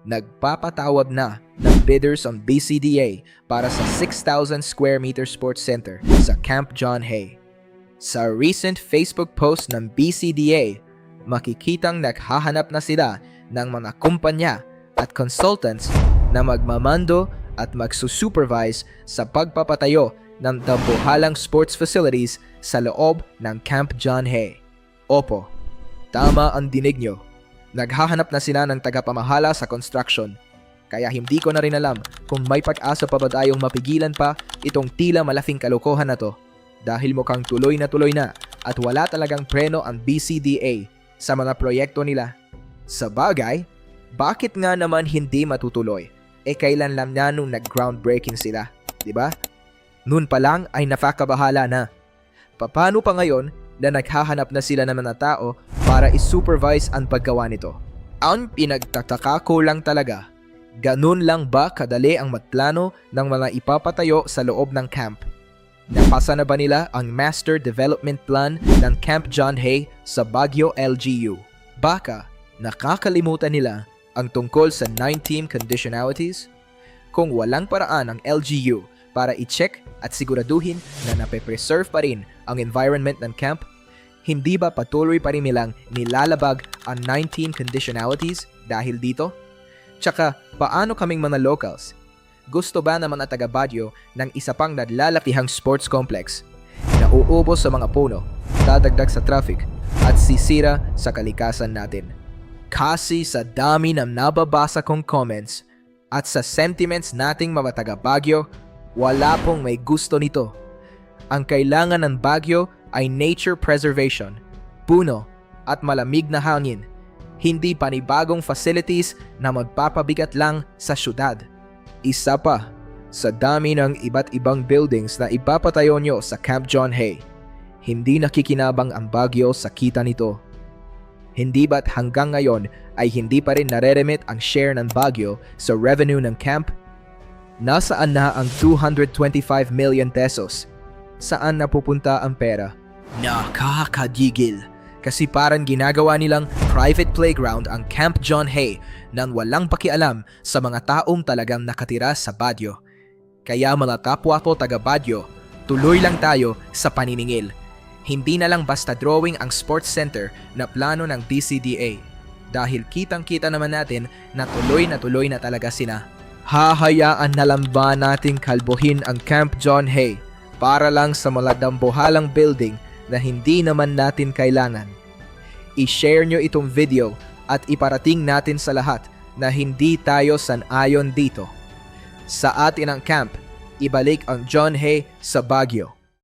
Nagpapatawag na ng bidders on BCDA para sa 6,000 square meter sports center sa Camp John Hay. Sa recent Facebook post ng BCDA, makikitang naghahanap na sila ng mga kumpanya at consultants na magmamando at magsusupervise sa pagpapatayo ng dambuhalang sports facilities sa loob ng Camp John Hay. Opo, tama ang dinig nyo. Naghahanap na sila ng tagapamahala sa construction. Kaya hindi ko na rin alam kung may pag-asa pa ba tayong mapigilan pa itong tila malaking kalokohan na to. Dahil mukhang tuloy na at wala talagang preno ang BCDA sa mga proyekto nila. Sa bagay, bakit nga naman hindi matutuloy? Kailan lang na nung nag-groundbreaking sila, di ba? Noon pa lang ay nakakabahala na. Paano pa ngayon na naghahanap na sila ng mga tao para i-supervise ang paggawa nito? Ang pinagtataka ko lang talaga, ganun lang ba kadali ang magplano ng mga ipapatayo sa loob ng camp? Napasa na ba nila ang Master Development Plan ng Camp John Hay sa Baguio LGU? Baka nakakalimutan nila ang tungkol sa 9-team conditionalities? Kung walang paraan ang LGU para i-check at siguraduhin na nape-preserve pa rin ang environment ng camp, hindi ba patuloy pa rin nilang nilalabag ang 9-team conditionalities dahil dito? Tsaka, paano kaming mga locals? Gusto ba ng mga taga Baguio ng isa pang nalalakihang sports complex na uubos sa mga puno, dadagdag sa traffic at sisira sa kalikasan natin? Kasi sa dami ng nababasa kong comments at sa sentiments nating mga taga Baguio, wala pong may gusto nito. Ang kailangan ng Baguio ay nature preservation, puno at malamig na hangin, hindi panibagong facilities na magpapabigat lang sa syudad. Isa pa, sa dami ng iba't ibang buildings na ipapatayo nyo sa Camp John Hay, hindi nakikinabang ang Baguio sa kita nito. Hindi ba't hanggang ngayon ay hindi pa rin nare-remit ang share ng Baguio sa revenue ng camp? Nasaan na ang 225 million pesos? Saan napupunta ang pera? Nakakagigil kasi parang ginagawa nilang private playground ang Camp John Hay nang walang pakialam sa mga taong talagang nakatira sa Baguio. Kaya mga kapwa ko taga Baguio, tuloy lang tayo sa paniningil. Hindi na lang basta drawing ang sports center na plano ng BCDA dahil kitang-kita naman natin na tuloy na talaga sila. Hahayaan na lang ba nating kalbuhin ang Camp John Hay para lang sa mga dambuhalang building na hindi naman natin kailangan? I-share nyo itong video at iparating natin sa lahat na hindi tayo san-ayon dito. Sa atin ang camp, ibalik ang John Hay sa Baguio.